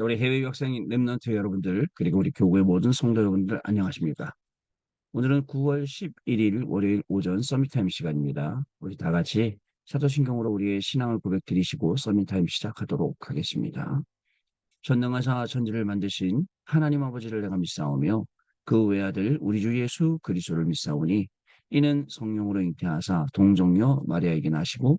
자, 우리 해외 유학생 랩런트 여러분들, 그리고 우리 교구의 모든 성도 여러분들 안녕하십니까? 오늘은 9월 11일 월요일 오전 서밋타임 시간입니다. 우리 다 같이 사도신경으로 우리의 신앙을 고백드리시고 서밋타임 시작하도록 하겠습니다. 전능하사 천지를 만드신 하나님 아버지를 내가 믿사오며 그 외아들 우리 주 예수 그리스도를 믿사오니 이는 성령으로 잉태하사 동정녀 마리아에게 나시고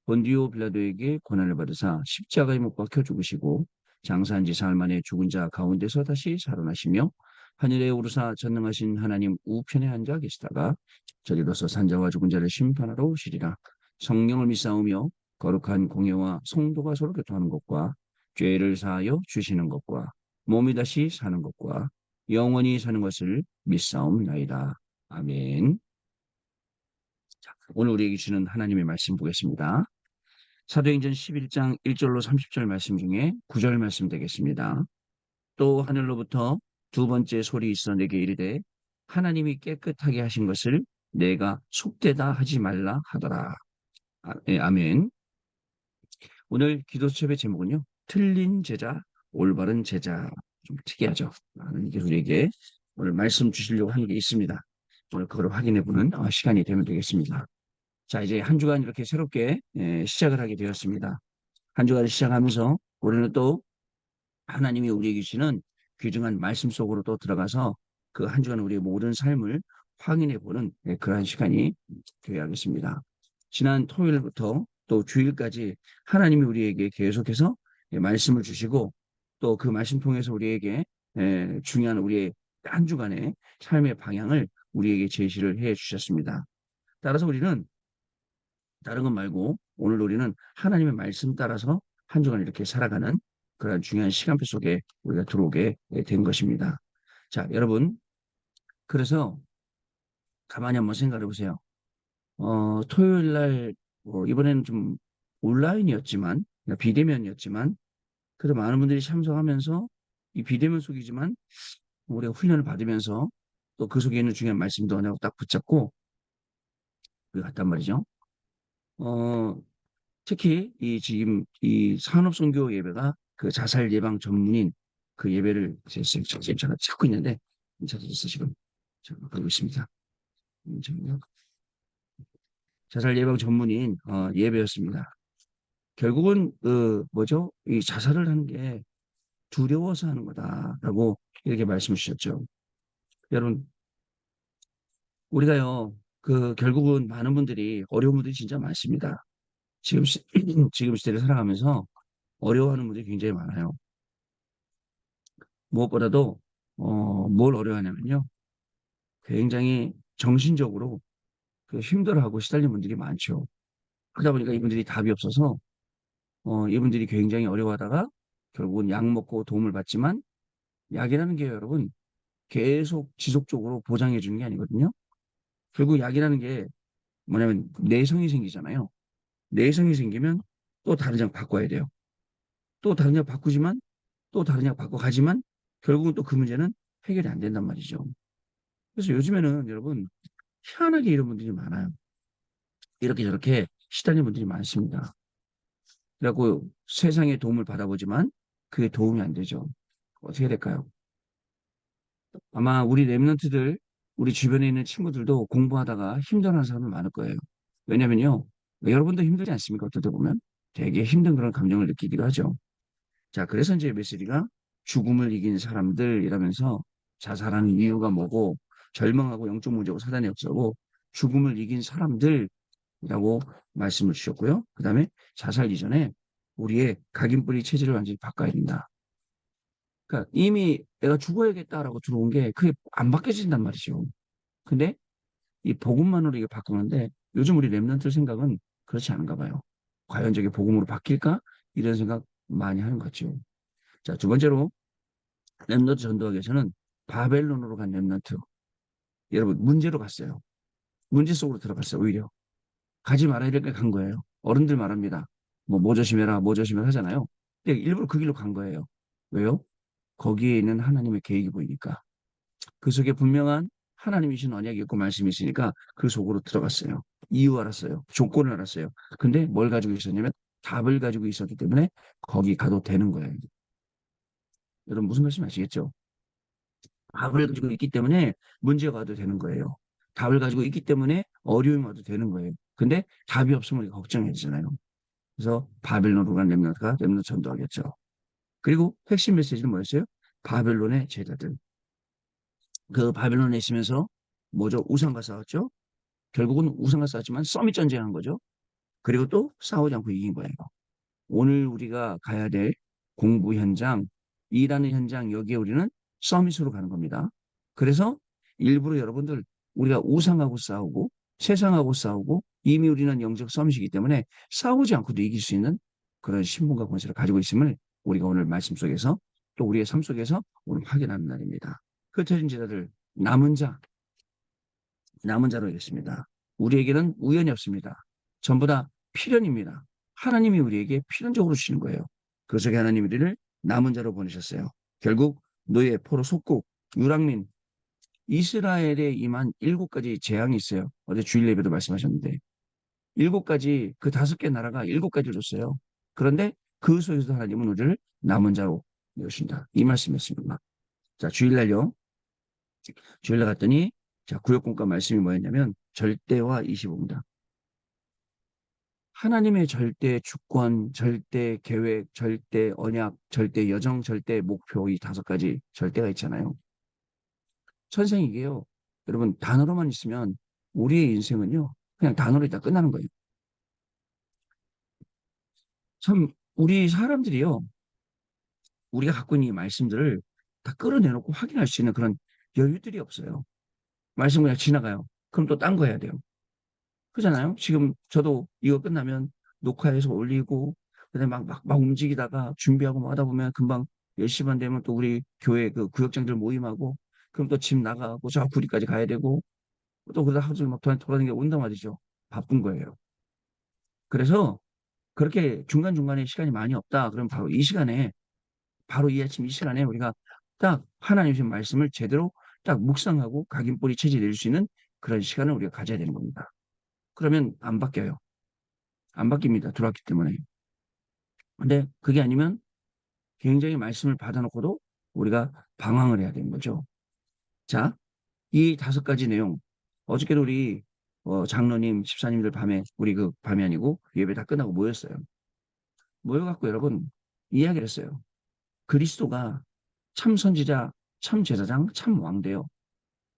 본디오 빌라도에게 고난을 받으사 십자가에 못 박혀 죽으시고 장사한 지 사흘 만에 죽은 자 가운데서 다시 살아나시며 하늘에 오르사 전능하신 하나님 우편에 앉아 계시다가 저리로서 산자와 죽은 자를 심판하러 오시리라. 성령을 믿사오며 거룩한 공예와 성도가 서로 교통하는 것과 죄를 사하여 주시는 것과 몸이 다시 사는 것과 영원히 사는 것을 믿사옵나이다. 아멘. 자, 오늘 우리에게 주는 하나님의 말씀 보겠습니다. 사도행전 11장 1절로 30절 말씀 중에 9절 말씀 되겠습니다. 또 하늘로부터 두 번째 소리 있어 내게 이르되 하나님이 깨끗하게 하신 것을 내가 속되다 하지 말라 하더라. 네, 아멘. 오늘 기도 수첩의 제목은요. 틀린 제자, 올바른 제자. 좀 특이하죠. 하나님께서 우리에게 오늘 말씀 주시려고 하는 게 있습니다. 오늘 그걸 확인해보는 시간이 되면 되겠습니다. 자, 이제 한 주간 이렇게 새롭게 시작을 하게 되었습니다. 한 주간을 시작하면서 우리는 또 하나님이 우리에게 주시는 귀중한 말씀 속으로 또 들어가서 그 한 주간 우리의 모든 삶을 확인해 보는 그러한 시간이 되어야겠습니다. 지난 토요일부터 또 주일까지 하나님이 우리에게 계속해서 말씀을 주시고 또 그 말씀 통해서 우리에게 중요한 우리의 한 주간의 삶의 방향을 우리에게 제시를 해 주셨습니다. 따라서 우리는 다른 것 말고 오늘 우리는 하나님의 말씀 따라서 한 주간 이렇게 살아가는 그런 중요한 시간표 속에 우리가 들어오게 된 것입니다. 자, 여러분, 그래서 가만히 한번 생각해 보세요. 토요일 날, 이번에는 좀 온라인이었지만, 그러니까 비대면이었지만, 그래도 많은 분들이 참석하면서 이 비대면 속이지만 우리가 훈련을 받으면서 또 그 속에 있는 중요한 말씀도 하나 딱 붙잡고 우리 갔단 말이죠. 어, 특히 이 지금 이 산업선교 예배가 그 자살 예방 전문인 그 예배를 지금 제가 찾고 있는데 찾아서 지금 제가 가고 있습니다. 잠깐만요. 자살 예방 전문인 예배였습니다. 결국은 그 뭐죠? 이 자살을 하는 게 두려워서 하는 거다라고 이렇게 말씀을 주셨죠. 여러분 우리가요 그 결국은 많은 분들이 어려운 분들이 진짜 많습니다. 지금 지금 시대를 살아가면서 어려워하는 분들이 굉장히 많아요. 무엇보다도 뭘 어려워하냐면요. 굉장히 정신적으로 그 힘들어하고 시달리는 분들이 많죠. 그러다 보니까 이분들이 답이 없어서 이분들이 굉장히 어려워하다가 결국은 약 먹고 도움을 받지만 약이라는 게 여러분 계속 지속적으로 보장해 주는 게 아니거든요. 결국 약이라는 게 뭐냐면 내성이 생기잖아요. 내성이 생기면 또 다른 약 바꿔야 돼요. 또 다른 약 바꾸지만 또 다른 약 바꿔가지만 결국은 또 그 문제는 해결이 안 된단 말이죠. 그래서 요즘에는 여러분 희한하게 이런 분들이 많아요. 이렇게 저렇게 시달리는 분들이 많습니다. 그래갖고 세상의 도움을 받아보지만 그게 도움이 안 되죠. 어떻게 해야 될까요? 아마 우리 랩런트들, 우리 주변에 있는 친구들도 공부하다가 힘들어하는 사람이 많을 거예요. 왜냐면요. 여러분도 힘들지 않습니까? 어떨 때 보면 되게 힘든 그런 감정을 느끼기도 하죠. 자, 그래서 이제 메시지가 죽음을 이긴 사람들 이라면서 자살하는 이유가 뭐고 절망하고 영적 문제고 사단의 역사고 죽음을 이긴 사람들이라고 말씀을 주셨고요. 그 다음에 자살 이전에 우리의 각인뿌리 체질을 완전히 바꿔야 된다. 그러니까 이미 내가 죽어야겠다라고 들어온 게 그게 안 바뀌어진단 말이죠. 근데 이 복음만으로 이게 바꾸는데 요즘 우리 랩런트 생각은 그렇지 않은가 봐요. 과연 저게 복음으로 바뀔까? 이런 생각 많이 하는 것 같죠. 자, 두 번째로 랩런트 전도학에서는 바벨론으로 간 랩런트. 여러분 문제로 갔어요. 문제 속으로 들어갔어요. 오히려 가지 말아야 될 게 간 거예요. 어른들 말합니다. 뭐 조심해라, 뭐 조심해라 하잖아요. 근데 일부러 그 길로 간 거예요. 왜요? 거기에 있는 하나님의 계획이 보이니까. 그 속에 분명한 하나님이신 언약이 있고 말씀이 있으니까 그 속으로 들어갔어요. 이유 알았어요. 조건을 알았어요. 근데 뭘 가지고 있었냐면 답을 가지고 있었기 때문에 거기 가도 되는 거예요. 여러분 무슨 말씀 아시겠죠? 답을 가지고 있기 때문에 문제가 와도 되는 거예요. 답을 가지고 있기 때문에 어려움이 와도 되는 거예요. 근데 답이 없으면 우리가 걱정해야 되잖아요. 그래서 바벨론으로 간 렘넌트가 렘넌트 전도하겠죠. 그리고 핵심 메시지는 뭐였어요? 바벨론의 제자들. 그 바벨론에 있으면서 뭐죠? 우상과 싸웠죠. 결국은 우상과 싸웠지만 서밋 전쟁한 거죠. 그리고 또 싸우지 않고 이긴 거예요. 오늘 우리가 가야 될 공부 현장, 일하는 현장, 여기에 우리는 서밋으로 가는 겁니다. 그래서 일부러 여러분들 우리가 우상하고 싸우고 세상하고 싸우고 이미 우리는 영적 서밋이기 때문에 싸우지 않고도 이길 수 있는 그런 신분과 권세를 가지고 있음을 우리가 오늘 말씀 속에서 또 우리의 삶 속에서 오늘 확인하는 날입니다. 흩어진 제자들, 남은 자, 남은 자로 있습니다. 우리에게는 우연이 없습니다. 전부 다 필연입니다. 하나님이 우리에게 필연적으로 주시는 거예요. 그 속에 하나님이 우리를 남은 자로 보내셨어요. 결국 노예, 포로, 속국, 유랑민, 이스라엘에 임한 7가지 재앙이 있어요. 어제 주일 예배도 말씀하셨는데 7가지 그 5개 나라가 7가지를 줬어요. 그런데 그 속에서 하나님은 우리를 남은 자로 여신다. 이 말씀이었습니다. 자, 주일날요. 주일날 갔더니 자, 구역공과 말씀이 뭐였냐면 절대와 25입니다. 하나님의 절대 주권, 절대 계획, 절대 언약, 절대 여정, 절대 목표 이 5가지 절대가 있잖아요. 천생 이게요. 여러분 단어로만 있으면 우리의 인생은요. 그냥 단어로 있다 끝나는 거예요. 참 우리 사람들이요. 우리가 갖고 있는 이 말씀들을 다 끌어내놓고 확인할 수 있는 그런 여유들이 없어요. 말씀 그냥 지나가요. 그럼 또 딴 거 해야 돼요. 그잖아요. 지금 저도 이거 끝나면 녹화해서 올리고 그다음에 막 움직이다가 준비하고 뭐 하다 보면 금방 10시 반 되면 또 우리 교회 그 구역장들 모임하고 그럼 또 집 나가고 저 구리까지 가야 되고 또 그러다 하루 종일 막 돌아다니게 온단 말이죠. 바쁜 거예요. 그래서 그렇게 중간중간에 시간이 많이 없다. 그럼 바로 이 시간에 바로 이 아침 이 시간에 우리가 딱 하나님의 말씀을 제대로 딱 묵상하고 각인뿌리 채지 낼 수 있는 그런 시간을 우리가 가져야 되는 겁니다. 그러면 안 바뀌어요. 안 바뀝니다. 들어왔기 때문에. 근데 그게 아니면 굉장히 말씀을 받아놓고도 우리가 방황을 해야 되는 거죠. 자, 이 5가지 내용. 어저께도 우리 장로님, 집사님들 밤에 우리 그 밤이 아니고 예배 다 끝나고 모였어요. 모여갖고 여러분 이야기를 했어요. 그리스도가 참 선지자, 참 제사장, 참 왕대요.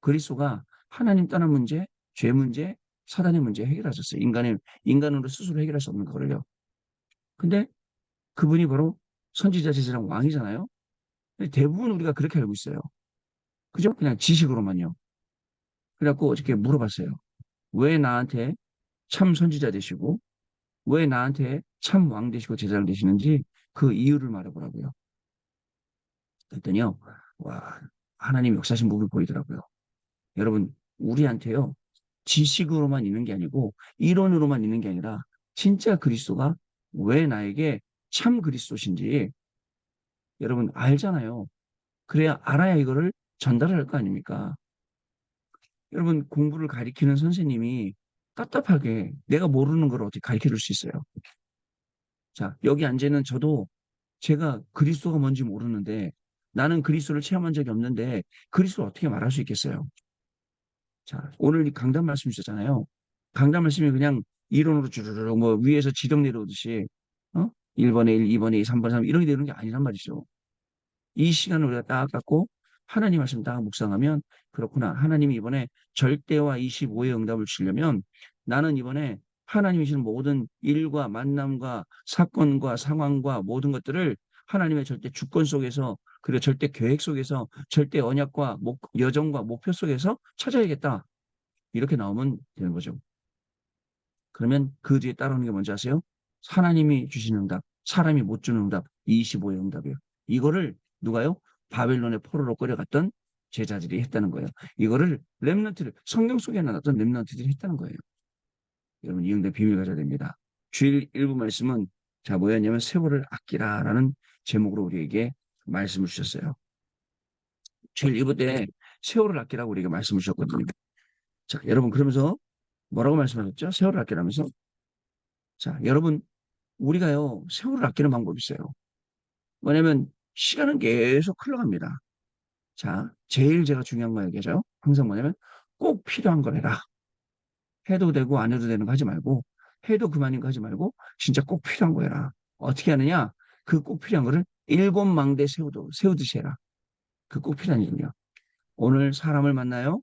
그리스도가 하나님 떠난 문제, 죄 문제, 사단의 문제 해결하셨어요. 인간으로 스스로 해결할 수 없는 거를요. 근데 그분이 바로 선지자, 제사장, 왕이잖아요. 근데 대부분 우리가 그렇게 알고 있어요. 그죠? 그냥 지식으로만요. 그래갖고 어저께 물어봤어요. 왜 나한테 참 선지자 되시고, 왜 나한테 참 왕 되시고 제사장 되시는지 그 이유를 말해보라고요. 그랬더니요, 와, 하나님 역사신 부분이 보이더라고요. 여러분, 우리한테요, 지식으로만 있는 게 아니고, 이론으로만 있는 게 아니라, 진짜 그리스도가 왜 나에게 참 그리스도신지 여러분 알잖아요. 그래야 알아야 이거를 전달을 할 거 아닙니까? 여러분 공부를 가리키는 선생님이 답답하게 내가 모르는 걸 어떻게 가르쳐 줄 수 있어요? 자, 여기 앉아 있는 저도 제가 그리스도가 뭔지 모르는데 나는 그리스도를 체험한 적이 없는데 그리스도를 어떻게 말할 수 있겠어요? 자, 오늘 이 강단 말씀 주셨잖아요. 강단 말씀이 그냥 이론으로 주르륵 뭐 위에서 지령 내려오듯이 1번에 1, 2번에 2, 3번에 3 이런 게 되는 게 아니란 말이죠. 이 시간을 우리가 딱 갖고 하나님 말씀 딱 묵상하면 그렇구나. 하나님이 이번에 절대와 25의 응답을 주려면 나는 이번에 하나님이 주는 모든 일과 만남과 사건과 상황과 모든 것들을 하나님의 절대 주권 속에서 그리고 절대 계획 속에서 절대 언약과 여정과 목표 속에서 찾아야겠다. 이렇게 나오면 되는 거죠. 그러면 그 뒤에 따라오는 게 뭔지 아세요? 하나님이 주시는 응답, 사람이 못 주는 응답, 25의 응답이에요. 이거를 누가요? 바벨론의 포로로 끌어갔던 제자들이 했다는 거예요. 이거를 렘넌트를 성경 속에 나왔던 렘넌트들이 했다는 거예요. 여러분 이 응답 비밀 가져야 됩니다. 주일 일부 말씀은 자 뭐였냐면 세월을 아끼라라는 제목으로 우리에게 말씀을 주셨어요. 주일 일부 때 세월을 아끼라고 우리에게 말씀을 주셨거든요. 자 여러분 그러면서 뭐라고 말씀하셨죠? 세월을 아끼라면서 자 여러분 우리가요 세월을 아끼는 방법이 있어요. 뭐냐면 시간은 계속 흘러갑니다. 자, 제일 제가 중요한 거 얘기하죠. 항상 뭐냐면 꼭 필요한 걸 해라. 해도 되고 안 해도 되는 거 하지 말고 해도 그만인 거 하지 말고 진짜 꼭 필요한 거 해라. 어떻게 하느냐? 그 꼭 필요한 거를 일곱 망대 세우듯이 해라. 그 꼭 필요한 일은요. 오늘 사람을 만나요?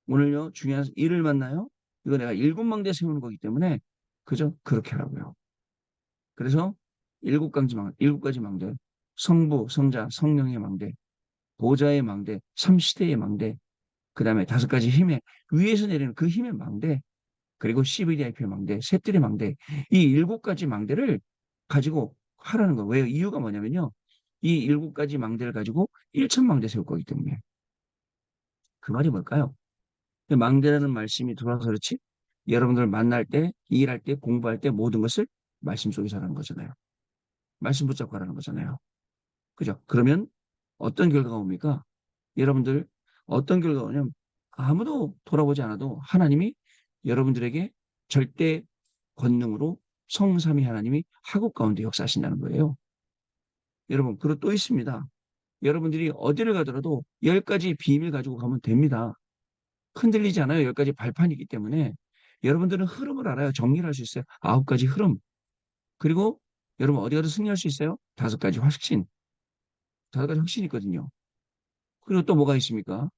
오늘요 중요한 일을 만나요? 이거 내가 일곱 망대 세우는 거기 때문에 그저 그렇게 하라고요. 그래서 일곱 가지 망대, 성부, 성자, 성령의 망대, 보좌의 망대, 삼시대의 망대, 그 다음에 다섯 가지 힘의 위에서 내리는 그 힘의 망대, 그리고 CVDIP의 망대, 셋들의 망대, 이 일곱 가지 망대를 가지고 하라는 거예요. 왜? 이유가 뭐냐면요. 이 일곱 가지 망대를 가지고 일천망대 세울 거기 때문에. 그 말이 뭘까요? 망대라는 말씀이 들어와서 그렇지 여러분들 만날 때, 일할 때, 공부할 때 모든 것을 말씀 속에서 하라는 거잖아요. 말씀 붙잡고 하라는 거잖아요. 그죠? 그러면 어떤 결과가 옵니까? 여러분들 어떤 결과가 오냐면 아무도 돌아보지 않아도 하나님이 여러분들에게 절대 권능으로 성삼위 하나님이 하국 가운데 역사하신다는 거예요. 여러분, 그리고 또 있습니다. 여러분들이 어디를 가더라도 열 가지 비밀 가지고 가면 됩니다. 흔들리지 않아요. 열 가지 발판이기 때문에 여러분들은 흐름을 알아요. 정리를 할 수 있어요. 아홉 가지 흐름. 그리고 여러분 어디 가도 승리할 수 있어요? 다섯 가지 확신. 다섯 가지 확신이 있거든요. 그리고 또 뭐가 있습니까?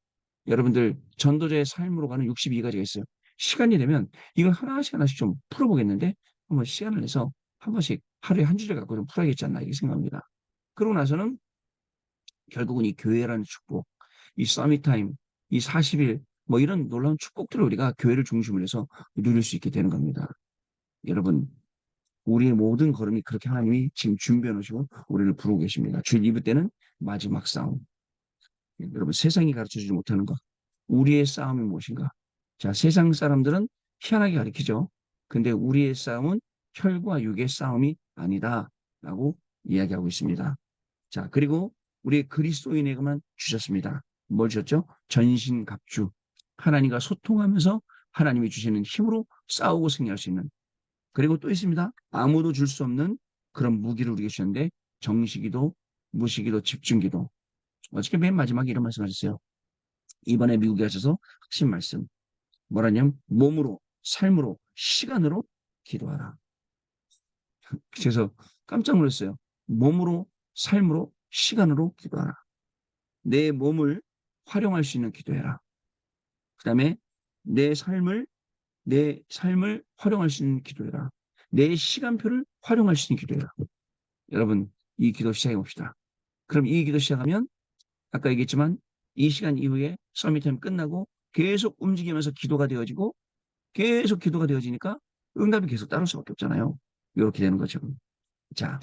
여러분들 전도자의 삶으로 가는 62가지가 있어요. 시간이 되면 이걸 하나씩 하나씩 좀 풀어보겠는데 한번 시간을 내서 한 번씩 하루에 한 주제 갖고 좀 풀어야겠지 않나 이렇게 생각합니다. 그러고 나서는 결국은 이 교회라는 축복, 이 서밋타임, 이 40일 뭐 이런 놀라운 축복들을 우리가 교회를 중심으로 해서 누릴 수 있게 되는 겁니다. 여러분 우리의 모든 걸음이 그렇게 하나님이 지금 준비해 놓으시고 우리를 부르고 계십니다. 주일 2부 때는 마지막 싸움. 여러분 세상이 가르쳐주지 못하는 것. 우리의 싸움이 무엇인가? 자, 세상 사람들은 희한하게 가르치죠. 근데 우리의 싸움은 혈과 육의 싸움이 아니다라고 이야기하고 있습니다. 자, 그리고 우리 그리스도인에게만 주셨습니다. 뭘 주셨죠? 전신갑주. 하나님과 소통하면서 하나님이 주시는 힘으로 싸우고 승리할 수 있는. 그리고 또 있습니다. 아무도 줄 수 없는 그런 무기를 우리에게 주셨는데 정시기도, 무시기도, 집중기도. 어저께 맨 마지막에 이런 말씀하셨어요. 이번에 미국에 가셔서 핵심 말씀. 뭐라냐면 몸으로, 삶으로, 시간으로 기도하라. 그래서 깜짝 놀랐어요. 몸으로, 삶으로, 시간으로 기도하라. 내 몸을 활용할 수 있는 기도해라. 그 다음에 내 삶을, 내 삶을 활용할 수 있는 기도해라. 내 시간표를 활용할 수 있는 기도해라. 여러분, 이 기도 시작해 봅시다. 그럼 이 기도 시작하면 아까 얘기했지만 이 시간 이후에 서밋타임 끝나고 계속 움직이면서 기도가 되어지고 계속 기도가 되어지니까 응답이 계속 따를 수밖에 없잖아요. 이렇게 되는 거죠. 자,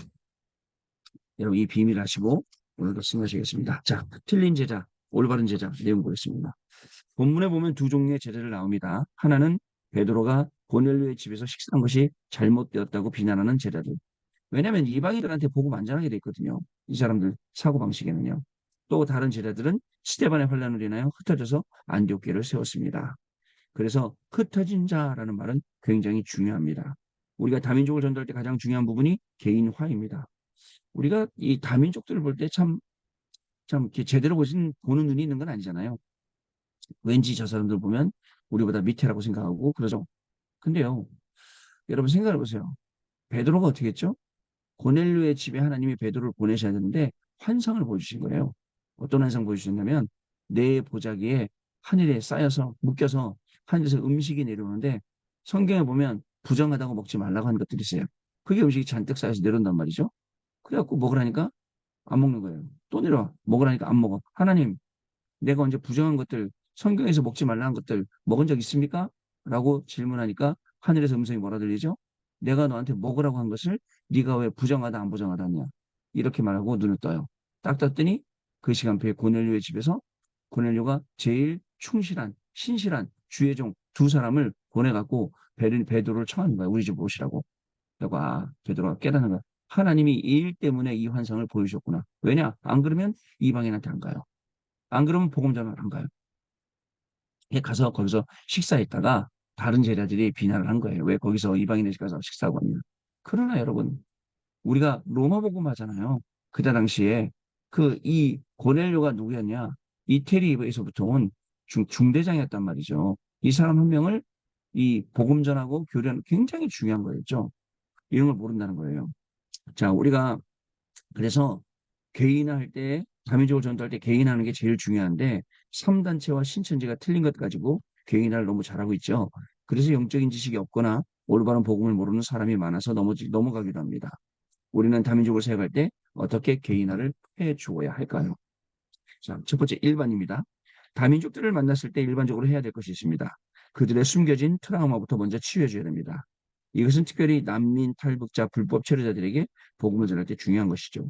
여러분 이 비밀 하시고 오늘도 승하시겠습니다. 자, 틀린 제자, 올바른 제자 내용 보겠습니다. 본문에 보면 두 종류의 제자를 나옵니다. 하나는 베드로가 고넬료의 집에서 식사한 것이 잘못되었다고 비난하는 제자들. 왜냐하면 이방인들한테 복음 안전하게 돼 있거든요. 이 사람들 사고방식에는요. 또 다른 제자들은 스데반의 환란으로 인하여 흩어져서 안디옥 교회를 세웠습니다. 그래서 흩어진 자라는 말은 굉장히 중요합니다. 우리가 다민족을 전도할 때 가장 중요한 부분이 개인화입니다. 우리가 이 다민족들을 볼 때 참 이렇게 제대로 보는 눈이 있는 건 아니잖아요. 왠지 저 사람들 보면 우리보다 밑에라고 생각하고 그러죠. 근데요, 여러분 생각해 보세요. 베드로가 어떻게 했죠? 고넬료의 집에 하나님이 베드로를 보내셔야 되는데 환상을 보여주신 거예요. 어떤 환상 보여주셨냐면 내 보자기에 하늘에 쌓여서 묶여서 하늘에서 음식이 내려오는데 성경에 보면 부정하다고 먹지 말라고 하는 것들이 있어요. 그게 음식이 잔뜩 쌓여서 내려온단 말이죠. 그래갖고 먹으라니까 안 먹는 거예요. 또 내려와. 먹으라니까 안 먹어. 하나님, 내가 언제 부정한 것들, 성경에서 먹지 말라는 것들 먹은 적 있습니까? 라고 질문하니까 하늘에서 음성이 뭐라 들리죠? 내가 너한테 먹으라고 한 것을 네가 왜 부정하다 안 부정하다 하냐. 이렇게 말하고 눈을 떠요. 딱 떴더니 그 시간표에 고넬료의 집에서 고넬료가 제일 충실한, 신실한 주의 종 두 사람을 보내갖고 베드로를 청하는 거야. 우리 집 오시라고. 그리고 베드로가 깨닫는 거야. 하나님이 이 일 때문에 이 환상을 보여주셨구나. 왜냐? 안 그러면 이방인한테 안 가요. 안 그러면 복음 전을 안 가요. 가서 거기서 식사했다가 다른 제자들이 비난을 한 거예요. 왜 거기서 이방인의 집 가서 식사하고 왔냐. 그러나 여러분, 우리가 로마 복음 하잖아요. 그때 당시에 이 고넬료가 누구였냐? 이태리에서부터 온 중대장이었단 말이죠. 이 사람 한 명을 이 복음 전하고 교류하는 굉장히 중요한 거였죠. 이런 걸 모른다는 거예요. 자, 우리가 그래서 개인할 때, 다민족을 전도할 때 개인하는 게 제일 중요한데, 3단체와 신천지가 틀린 것 가지고 개인화를 너무 잘하고 있죠. 그래서 영적인 지식이 없거나 올바른 복음을 모르는 사람이 많아서 넘어가기도 합니다. 우리는 다민족을 생각할 때 어떻게 개인화를 해 주어야 할까요? 자, 첫 번째 일반입니다. 다민족들을 만났을 때 일반적으로 해야 될 것이 있습니다. 그들의 숨겨진 트라우마부터 먼저 치유해 줘야 됩니다. 이것은 특별히 난민, 탈북자, 불법 체류자들에게 복음을 전할 때 중요한 것이죠.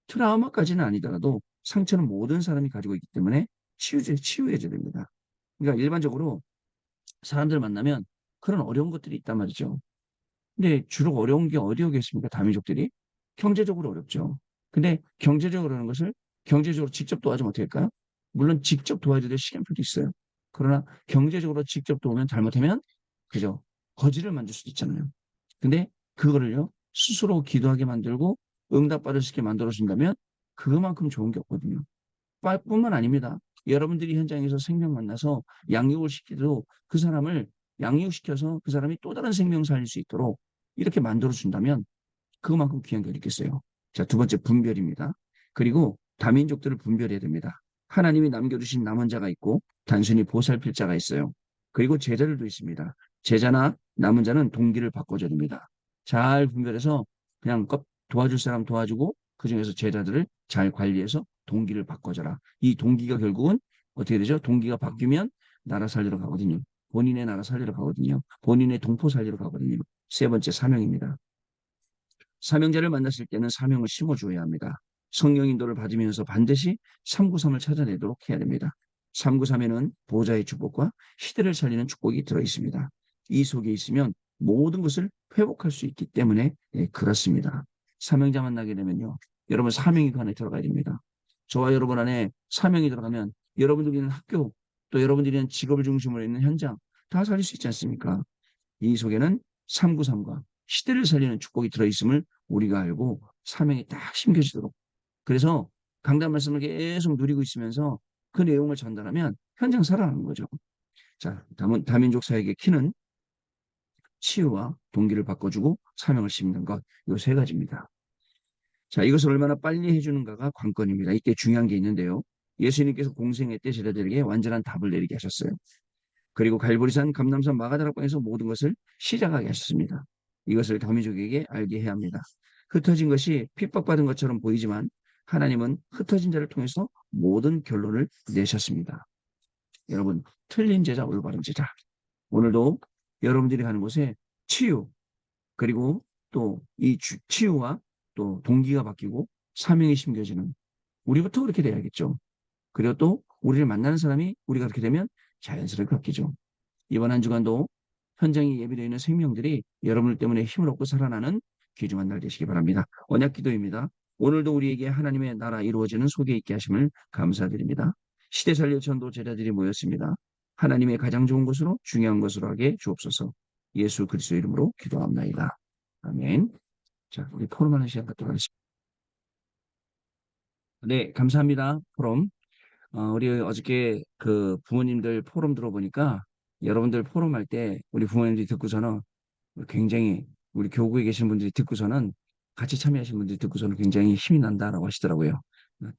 트라우마까지는 아니더라도 상처는 모든 사람이 가지고 있기 때문에 치유해줘야 됩니다. 그러니까 일반적으로 사람들 만나면 그런 어려운 것들이 있단 말이죠. 근데 주로 어려운 게 어디 오겠습니까? 다민족들이? 경제적으로 어렵죠. 근데 경제적으로 하는 것을 경제적으로 직접 도와주면 어떻게 할까요? 물론 직접 도와줘야 될 시간표도 있어요. 그러나 경제적으로 직접 도우면 잘못하면 그죠? 거지를 만들 수도 있잖아요. 근데 그거를요, 스스로 기도하게 만들고 응답받을 수 있게 만들어준다면 그만큼 좋은 게 없거든요. 뿐만 아닙니다. 여러분들이 현장에서 생명 만나서 양육을 시키도 그 사람을 양육시켜서 그 사람이 또 다른 생명 살릴 수 있도록 이렇게 만들어준다면 그만큼 귀한 게 있겠어요. 자, 두 번째 분별입니다. 그리고 다민족들을 분별해야 됩니다. 하나님이 남겨두신 남은 자가 있고 단순히 보살필 자가 있어요. 그리고 제자들도 있습니다. 제자나 남은 자는 동기를 바꿔줘야 됩니다. 잘 분별해서 그냥 도와줄 사람 도와주고 그중에서 제자들을 잘 관리해서 동기를 바꿔줘라. 이 동기가 결국은 어떻게 되죠? 동기가 바뀌면 나라 살리러 가거든요. 본인의 나라 살리러 가거든요. 본인의 동포 살리러 가거든요. 세 번째 사명입니다. 사명자를 만났을 때는 사명을 심어주어야 합니다. 성령 인도를 받으면서 반드시 393을 찾아내도록 해야 됩니다. 393에는 보좌의 축복과 시대를 살리는 축복이 들어있습니다. 이 속에 있으면 모든 것을 회복할 수 있기 때문에 그렇습니다. 사명자 만나게 되면요. 여러분 사명이 그 안에 들어가야 됩니다. 저와 여러분 안에 사명이 들어가면 여러분들이 있는 학교 또 여러분들이 있는 직업을 중심으로 있는 현장 다 살릴 수 있지 않습니까? 이 속에는 393과 시대를 살리는 축복이 들어있음을 우리가 알고 사명이 딱 심겨지도록. 그래서 강단 말씀을 계속 누리고 있으면서 그 내용을 전달하면 현장 살아나는 거죠. 자, 다민족 사역의 키는 치유와 동기를 바꿔주고 사명을 심는 것. 이 세 가지입니다. 자, 이것을 얼마나 빨리 해주는가가 관건입니다. 이때 중요한 게 있는데요. 예수님께서 공생애 때 제자들에게 완전한 답을 내리게 하셨어요. 그리고 갈보리산, 감남산, 마가다락방에서 모든 것을 시작하게 하셨습니다. 이것을 다민족에게 알게 해야 합니다. 흩어진 것이 핍박받은 것처럼 보이지만 하나님은 흩어진 자를 통해서 모든 결론을 내셨습니다. 여러분, 틀린 제자, 올바른 제자. 오늘도 여러분들이 가는 곳에 치유, 그리고 또 이 치유와 또 동기가 바뀌고 사명이 심겨지는 우리부터 그렇게 돼야겠죠. 그리고 또 우리를 만나는 사람이 우리가 그렇게 되면 자연스럽게 바뀌죠. 이번 한 주간도 현장에 예비되어 있는 생명들이 여러분들 때문에 힘을 얻고 살아나는 귀중한 날 되시기 바랍니다. 언약 기도입니다. 오늘도 우리에게 하나님의 나라 이루어지는 속에 있게 하심을 감사드립니다. 시대살려 전도 제자들이 모였습니다. 하나님의 가장 좋은 것으로 중요한 것으로 하게 주옵소서. 예수 그리스도 이름으로 기도합나이다. 아멘. 자, 우리 포럼하는 시간 갖도록 하겠습니다. 네, 감사합니다. 포럼. 우리 어저께 그 부모님들 포럼 들어보니까 여러분들 포럼할 때 우리 부모님들이 듣고서는 굉장히 우리 교구에 계신 분들이 듣고서는 같이 참여하신 분들이 듣고서는 굉장히 힘이 난다라고 하시더라고요.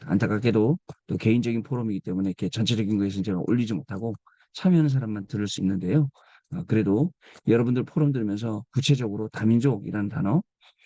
안타깝게도 또 개인적인 포럼이기 때문에 이렇게 전체적인 거에서 제가 올리지 못하고 참여하는 사람만 들을 수 있는데요. 그래도 여러분들 포럼 들으면서 구체적으로 다민족이라는 단어,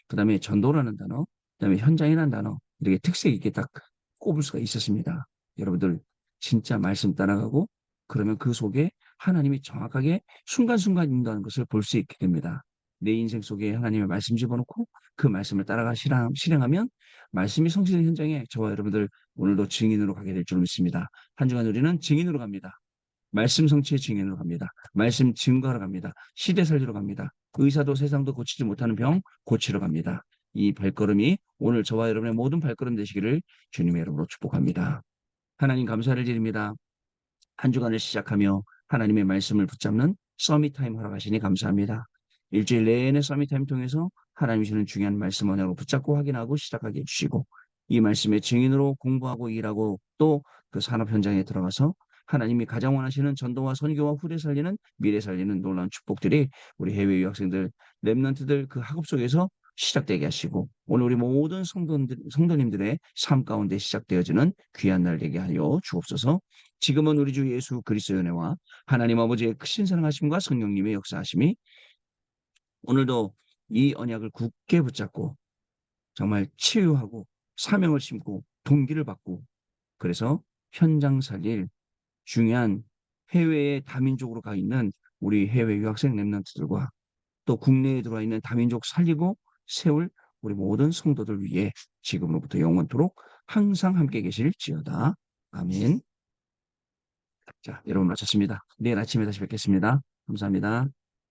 그다음에 전도라는 단어, 그다음에 현장이라는 단어 이렇게 특색 있게 딱 꼽을 수가 있었습니다. 여러분들 진짜 말씀 따라가고 그러면 그 속에 하나님이 정확하게 순간순간 인도하는 것을 볼 수 있게 됩니다. 내 인생 속에 하나님의 말씀 집어넣고 그 말씀을 따라가 실행하면 말씀이 성취된 현장에 저와 여러분들 오늘도 증인으로 가게 될 줄 믿습니다. 한 주간 우리는 증인으로 갑니다. 말씀 성취의 증인으로 갑니다. 말씀 증거하러 갑니다. 시대 살리러 갑니다. 의사도 세상도 고치지 못하는 병 고치러 갑니다. 이 발걸음이 오늘 저와 여러분의 모든 발걸음 되시기를 주님의 이름으로 축복합니다. 하나님 감사를 드립니다. 한 주간을 시작하며 하나님의 말씀을 붙잡는 서밋타임 허락하시니 감사합니다. 일주일 내내 서밋타임 통해서 하나님이 주는 중요한 말씀 언약을 붙잡고 확인하고 시작하게 해주시고 이 말씀의 증인으로 공부하고 일하고 또 그 산업 현장에 들어가서 하나님이 가장 원하시는 전도와 선교와 후대 살리는 미래 살리는 놀라운 축복들이 우리 해외 유학생들, 랩런트들 그 학업 속에서 시작되게 하시고 오늘 우리 모든 성도님들의 삶 가운데 시작되어지는 귀한 날 되게 하여 주옵소서. 지금은 우리 주 예수 그리스도의 은혜와 하나님 아버지의 크신 사랑하심과 성령님의 역사하심이 오늘도 이 언약을 굳게 붙잡고 정말 치유하고 사명을 심고 동기를 받고 그래서 현장 살릴 중요한 해외에 다민족으로 가 있는 우리 해외 유학생 랩런트들과 또 국내에 들어와 있는 다민족 살리고 세울 우리 모든 성도들 위해 지금으로부터 영원토록 항상 함께 계실지어다. 아멘. 자, 여러분 마쳤습니다. 내일 아침에 다시 뵙겠습니다. 감사합니다.